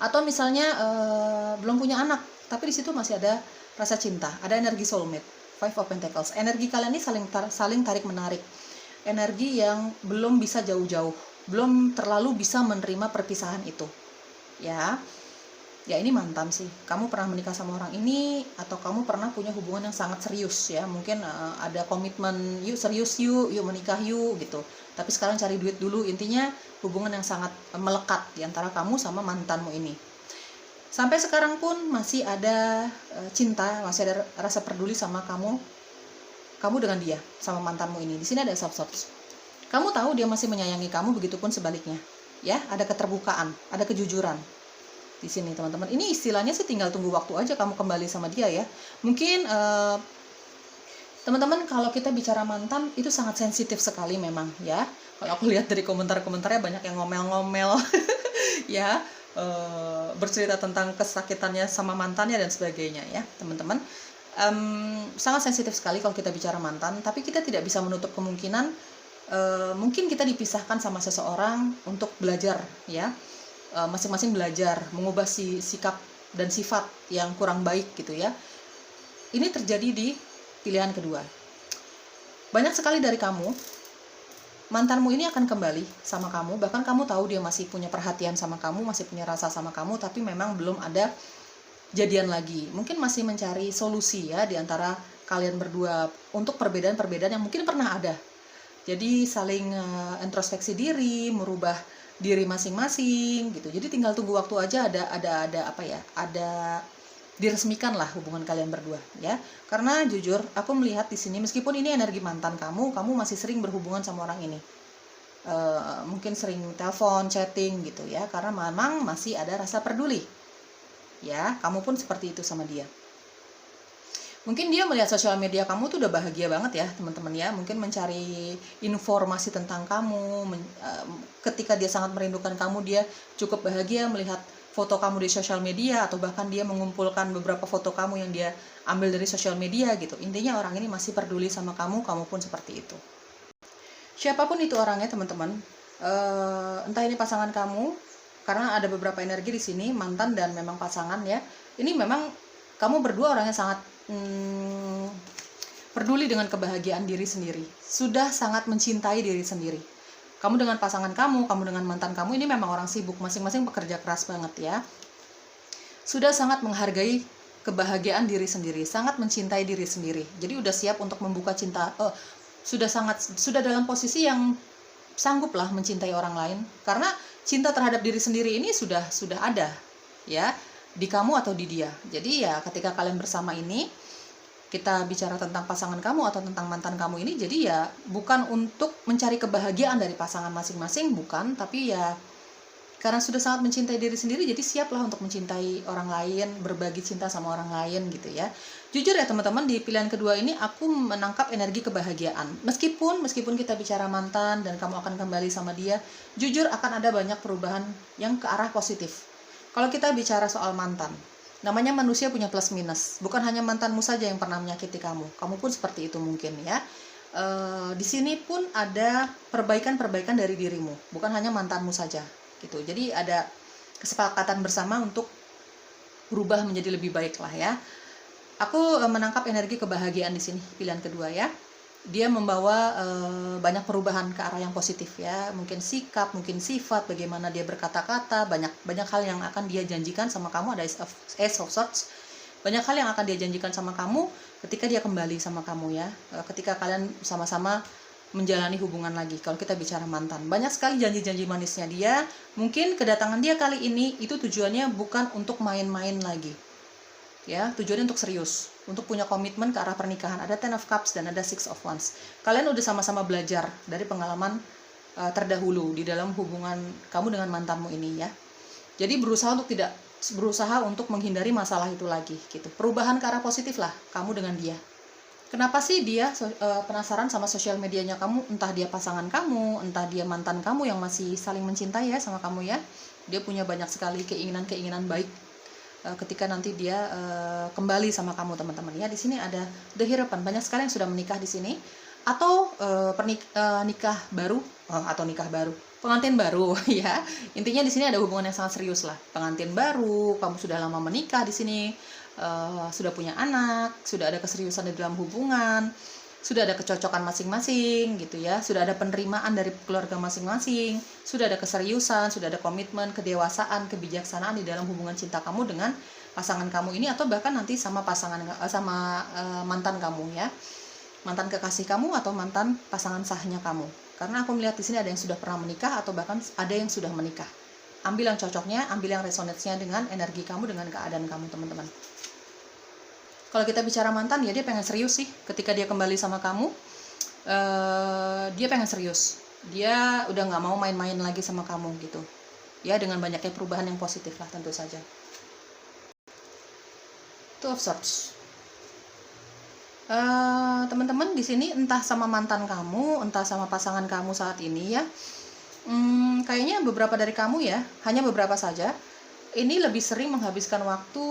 Atau misalnya belum punya anak, tapi di situ masih ada rasa cinta, ada energi soulmate, Five of Pentacles. Energi kalian ini saling tarik-menarik. Energi yang belum bisa jauh-jauh, belum terlalu bisa menerima perpisahan itu. Ya ini mantan sih. Kamu pernah menikah sama orang ini, atau kamu pernah punya hubungan yang sangat serius ya. Mungkin ada komitmen, yuk serius yuk menikah yuk gitu. Tapi sekarang cari duit dulu. Intinya hubungan yang sangat melekat di antara kamu sama mantanmu ini. Sampai sekarang pun masih ada cinta, masih ada rasa peduli sama kamu dengan dia, sama mantanmu ini. Di sini ada Ace of Swords. Kamu tahu dia masih menyayangi kamu, begitupun sebaliknya. Ya, ada keterbukaan, ada kejujuran di sini, teman-teman. Ini istilahnya sih tinggal tunggu waktu aja kamu kembali sama dia ya. Mungkin teman-teman, kalau kita bicara mantan itu sangat sensitif sekali memang ya. Kalau aku lihat dari komentar-komentarnya banyak yang ngomel-ngomel ya, bercerita tentang kesakitannya sama mantannya dan sebagainya ya, teman-teman. Sangat sensitif sekali kalau kita bicara mantan, tapi kita tidak bisa menutup kemungkinan mungkin kita dipisahkan sama seseorang untuk belajar ya, masing-masing belajar mengubah sikap dan sifat yang kurang baik gitu ya. Ini terjadi di pilihan kedua. Banyak sekali dari kamu, mantanmu ini akan kembali sama kamu, bahkan kamu tahu dia masih punya perhatian sama kamu, masih punya rasa sama kamu, tapi memang belum ada jadian lagi. Mungkin masih mencari solusi ya di antara kalian berdua untuk perbedaan-perbedaan yang mungkin pernah ada. Jadi saling introspeksi diri, merubah diri masing-masing gitu. Jadi tinggal tunggu waktu aja, ada diresmikan lah hubungan kalian berdua ya. Karena jujur aku melihat di sini, meskipun ini energi mantan kamu masih sering berhubungan sama orang ini. Mungkin sering telepon, chatting gitu ya, karena memang masih ada rasa peduli. ya. Kamu pun seperti itu sama dia. Mungkin dia melihat sosial media kamu tuh udah bahagia banget ya teman-teman ya. Mungkin mencari informasi tentang kamu. Ketika dia sangat merindukan kamu, dia cukup bahagia melihat foto kamu di sosial media. Atau bahkan dia mengumpulkan beberapa foto kamu yang dia ambil dari sosial media gitu. Intinya orang ini masih peduli sama kamu, kamu pun seperti itu. Siapapun itu orangnya teman-teman, entah ini pasangan kamu, karena ada beberapa energi di sini, mantan dan memang pasangan ya. Ini memang kamu berdua orangnya sangat peduli dengan kebahagiaan diri sendiri, sudah sangat mencintai diri sendiri. Kamu dengan pasangan kamu dengan mantan kamu ini memang orang sibuk, masing-masing pekerja keras banget ya. Sudah sangat menghargai kebahagiaan diri sendiri, sangat mencintai diri sendiri. Jadi udah siap untuk membuka cinta, sudah dalam posisi yang sanggup lah mencintai orang lain, karena cinta terhadap diri sendiri ini sudah ada ya, di kamu atau di dia. Jadi ya ketika kalian bersama ini, kita bicara tentang pasangan kamu atau tentang mantan kamu ini, jadi ya bukan untuk mencari kebahagiaan dari pasangan masing-masing, bukan, tapi ya karena sudah sangat mencintai diri sendiri, jadi siaplah untuk mencintai orang lain, berbagi cinta sama orang lain gitu ya. Jujur ya teman-teman, di pilihan kedua ini aku menangkap energi kebahagiaan. Meskipun kita bicara mantan dan kamu akan kembali sama dia, jujur akan ada banyak perubahan yang ke arah positif. Kalau kita bicara soal mantan, namanya manusia punya plus minus. Bukan hanya mantanmu saja yang pernah menyakiti kamu pun seperti itu mungkin ya. Di sini pun ada perbaikan dari dirimu, bukan hanya mantanmu saja gitu. Jadi ada kesepakatan bersama untuk berubah menjadi lebih baik lah ya. Aku menangkap energi kebahagiaan di sini, pilihan kedua ya. Dia membawa banyak perubahan ke arah yang positif ya. Mungkin sikap, mungkin sifat, bagaimana dia berkata-kata, banyak hal yang akan dia janjikan sama kamu. Ada Ace of Swords. Banyak hal yang akan dia janjikan sama kamu ketika dia kembali sama kamu ya. Ketika kalian sama-sama menjalani hubungan lagi. Kalau kita bicara mantan, banyak sekali janji-janji manisnya dia. Mungkin kedatangan dia kali ini itu tujuannya bukan untuk main-main lagi ya, tujuannya untuk serius, untuk punya komitmen ke arah pernikahan. Ada Ten of Cups dan ada Six of Wands. Kalian udah sama-sama belajar dari pengalaman terdahulu di dalam hubungan kamu dengan mantanmu ini ya. Jadi berusaha untuk menghindari masalah itu lagi gitu. Perubahan ke arah positif lah kamu dengan dia. Kenapa sih dia penasaran sama sosial medianya kamu? Entah dia pasangan kamu, entah dia mantan kamu yang masih saling mencintai ya sama kamu ya. Dia punya banyak sekali keinginan baik ketika nanti dia kembali sama kamu teman-teman ya. Di sini ada The Hierophant, banyak sekali yang sudah menikah di sini, atau nikah baru, pengantin baru ya. Intinya di sini ada hubungan yang sangat serius lah. Pengantin baru, kamu sudah lama menikah di sini, sudah punya anak, sudah ada keseriusan di dalam hubungan, sudah ada kecocokan masing-masing gitu ya, sudah ada penerimaan dari keluarga masing-masing, sudah ada keseriusan, sudah ada komitmen, kedewasaan, kebijaksanaan di dalam hubungan cinta kamu dengan pasangan kamu ini, atau bahkan nanti sama mantan kamu ya, mantan kekasih kamu atau mantan pasangan sahnya kamu. Karena aku melihat di sini ada yang sudah pernah menikah atau bahkan ada yang sudah menikah. Ambil yang cocoknya, ambil yang resonate-nya dengan energi kamu, dengan keadaan kamu teman-teman. Kalau kita bicara mantan ya, dia pengen serius sih. Ketika dia kembali sama kamu, dia pengen serius. Dia udah nggak mau main-main lagi sama kamu gitu ya, dengan banyaknya perubahan yang positif lah tentu saja. Two of Swords. Teman-teman di sini entah sama mantan kamu, entah sama pasangan kamu saat ini ya, kayaknya beberapa dari kamu ya, hanya beberapa saja, ini lebih sering menghabiskan waktu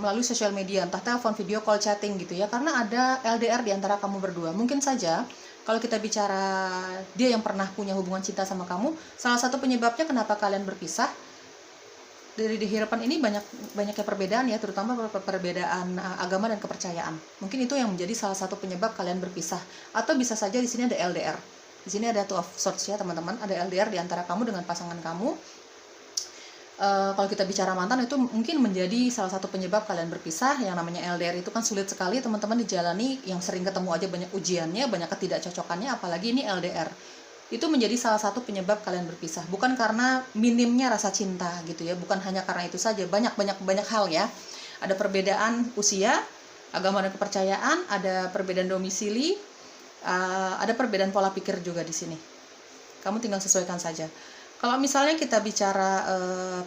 melalui sosial media, entah telepon, video call, chatting gitu ya, karena ada LDR di antara kamu berdua. Mungkin saja kalau kita bicara dia yang pernah punya hubungan cinta sama kamu, salah satu penyebabnya kenapa kalian berpisah dari The Hierophant ini banyaknya perbedaan ya, terutama perbedaan agama dan kepercayaan. Mungkin itu yang menjadi salah satu penyebab kalian berpisah. Atau bisa saja di sini ada LDR. Di sini ada Two of Swords ya teman-teman, ada LDR di antara kamu dengan pasangan kamu. Kalau kita bicara mantan, itu mungkin menjadi salah satu penyebab kalian berpisah. Yang namanya LDR itu kan sulit sekali teman-teman dijalani, yang sering ketemu aja banyak ujiannya, banyak ketidakcocokannya, apalagi ini LDR. Itu menjadi salah satu penyebab kalian berpisah. Bukan karena minimnya rasa cinta gitu ya, bukan hanya karena itu saja, banyak hal ya. Ada perbedaan usia, agama dan kepercayaan, ada perbedaan domisili, ada perbedaan pola pikir juga di sini. Kamu tinggal sesuaikan saja. Kalau misalnya kita bicara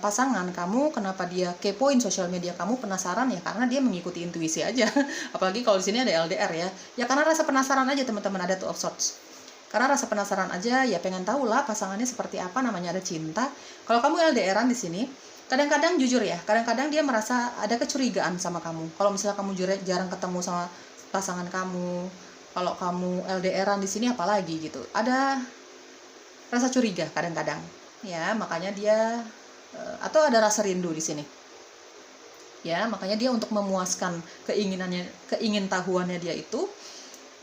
pasangan kamu, kenapa dia kepoin sosial media kamu, penasaran ya, karena dia mengikuti intuisi aja. Apalagi kalau di sini ada LDR ya. Ya karena rasa penasaran aja teman-teman, ada Two of Swords. Karena rasa penasaran aja, ya pengen tahu lah pasangannya seperti apa, namanya ada cinta. Kalau kamu LDRan di sini, kadang-kadang jujur ya, kadang-kadang dia merasa ada kecurigaan sama kamu. Kalau misalnya kamu jarang ketemu sama pasangan kamu, kalau kamu LDRan di sini apalagi gitu, ada rasa curiga kadang-kadang ya, makanya dia atau ada rasa rindu di sini ya, makanya dia untuk memuaskan keingintahuannya dia itu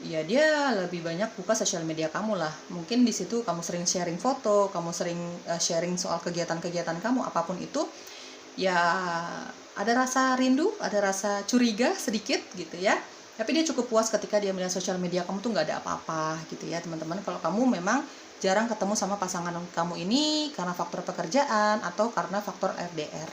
ya, dia lebih banyak buka sosial media kamu lah. Mungkin di situ kamu sering sharing foto, kamu sering sharing soal kegiatan-kegiatan kamu, apapun itu ya, ada rasa rindu, ada rasa curiga sedikit gitu ya. Tapi dia cukup puas ketika dia melihat sosial media kamu tuh nggak ada apa-apa gitu ya teman-teman. Kalau kamu memang jarang ketemu sama pasangan kamu ini karena faktor pekerjaan atau karena faktor LDR.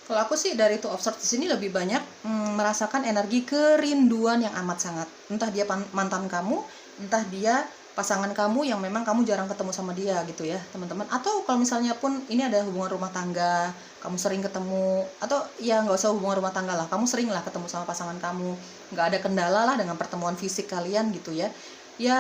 Kalau aku sih dari Two of Swords di sini lebih banyak merasakan energi kerinduan yang amat sangat. Entah dia mantan kamu, entah dia pasangan kamu yang memang kamu jarang ketemu sama dia gitu ya teman-teman. Atau kalau misalnya pun ini ada hubungan rumah tangga, kamu sering ketemu, atau ya nggak usah hubungan rumah tangga lah, kamu sering lah ketemu sama pasangan kamu, nggak ada kendala lah dengan pertemuan fisik kalian gitu ya. Ya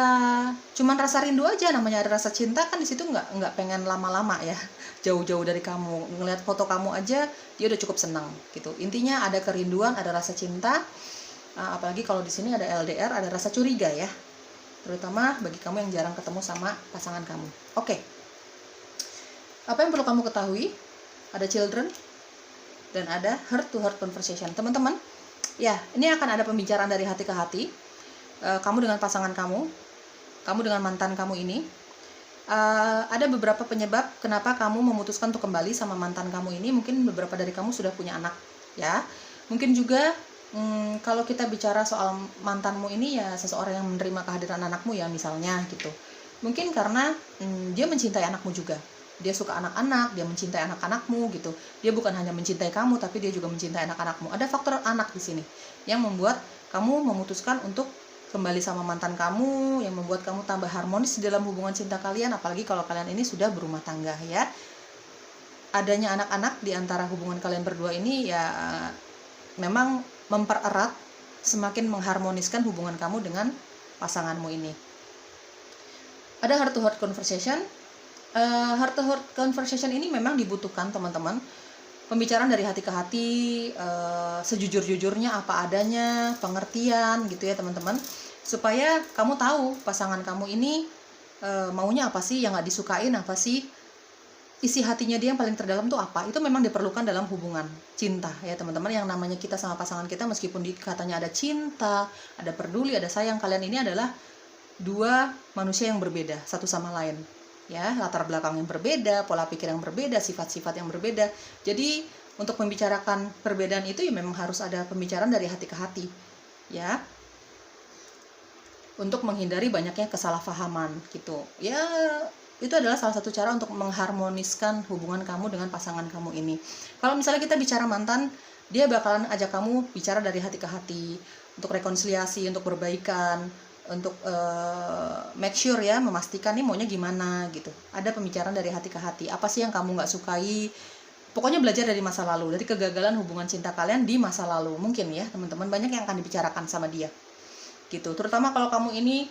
cuman rasa rindu aja, namanya ada rasa cinta kan di situ, nggak pengen lama-lama ya, jauh-jauh dari kamu, ngelihat foto kamu aja dia udah cukup senang gitu. Intinya ada kerinduan, ada rasa cinta. Apalagi kalau di sini ada LDR, ada rasa curiga ya, terutama bagi kamu yang jarang ketemu sama pasangan kamu. Oke. Apa yang perlu kamu ketahui? Ada children dan ada heart to heart conversation. Teman-teman, ya, ini akan ada pembicaraan dari hati ke hati. Kamu dengan pasangan kamu dengan mantan kamu ini. Ada beberapa penyebab kenapa kamu memutuskan untuk kembali sama mantan kamu ini. Mungkin beberapa dari kamu sudah punya anak ya. Mungkin juga kalau kita bicara soal mantanmu ini ya, seseorang yang menerima kehadiran anakmu ya misalnya gitu. Mungkin karena dia mencintai anakmu juga, dia suka anak-anak, dia mencintai anak-anakmu gitu. Dia bukan hanya mencintai kamu, tapi dia juga mencintai anak-anakmu. Ada faktor anak di sini yang membuat kamu memutuskan untuk kembali sama mantan kamu, yang membuat kamu tambah harmonis di dalam hubungan cinta kalian. Apalagi kalau kalian ini sudah berumah tangga ya. Adanya anak-anak di antara hubungan kalian berdua ini ya memang mempererat, semakin mengharmoniskan hubungan kamu dengan pasanganmu ini. Ada heart to heart conversation. Heart to heart conversation ini memang dibutuhkan teman-teman. Pembicaraan dari hati ke hati, sejujur-jujurnya apa adanya, pengertian gitu ya teman-teman, supaya kamu tahu pasangan kamu ini maunya apa sih, yang gak disukain apa sih, isi hatinya dia yang paling terdalam tuh apa. Itu memang diperlukan dalam hubungan cinta ya teman-teman. Yang namanya kita sama pasangan kita, meskipun katanya ada cinta, ada peduli, ada sayang, kalian ini adalah dua manusia yang berbeda satu sama lain ya, latar belakang yang berbeda, pola pikir yang berbeda, sifat-sifat yang berbeda. Jadi untuk membicarakan perbedaan itu ya memang harus ada pembicaraan dari hati ke hati ya, untuk menghindari banyaknya kesalahpahaman gitu ya. Itu adalah salah satu cara untuk mengharmoniskan hubungan kamu dengan pasangan kamu ini. Kalau misalnya kita bicara mantan, dia bakalan ajak kamu bicara dari hati ke hati, untuk rekonsiliasi, untuk perbaikan, untuk make sure ya, memastikan nih maunya gimana gitu. Ada pembicaraan dari hati ke hati, apa sih yang kamu nggak sukai. Pokoknya belajar dari masa lalu, dari kegagalan hubungan cinta kalian di masa lalu. Mungkin ya teman-teman, banyak yang akan dibicarakan sama dia gitu. Terutama kalau kamu ini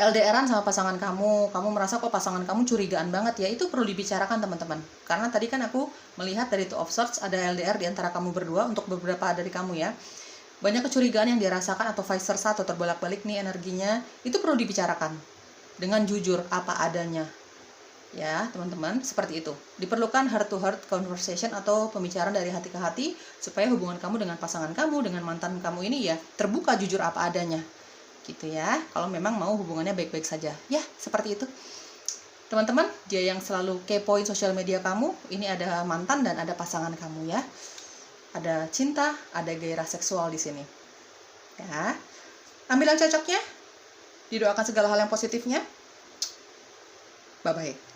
LDRan sama pasangan kamu merasa kok pasangan kamu curigaan banget ya, itu perlu dibicarakan teman-teman. Karena tadi kan aku melihat dari Two of Swords ada LDR di antara kamu berdua. Untuk beberapa dari kamu ya, banyak kecurigaan yang dirasakan atau vice versa, atau terbolak-balik nih energinya. Itu perlu dibicarakan dengan jujur apa adanya ya teman-teman, seperti itu. Diperlukan heart to heart conversation atau pembicaraan dari hati ke hati, supaya hubungan kamu dengan pasangan kamu, dengan mantan kamu ini ya terbuka, jujur apa adanya gitu ya. Kalau memang mau hubungannya baik-baik saja ya, seperti itu teman-teman. Dia yang selalu kepoin sosial media kamu, ini ada mantan dan ada pasangan kamu ya. Ada cinta, ada gairah seksual di sini. Ya. Ambil yang cocoknya, didoakan segala hal yang positifnya. Bye-bye.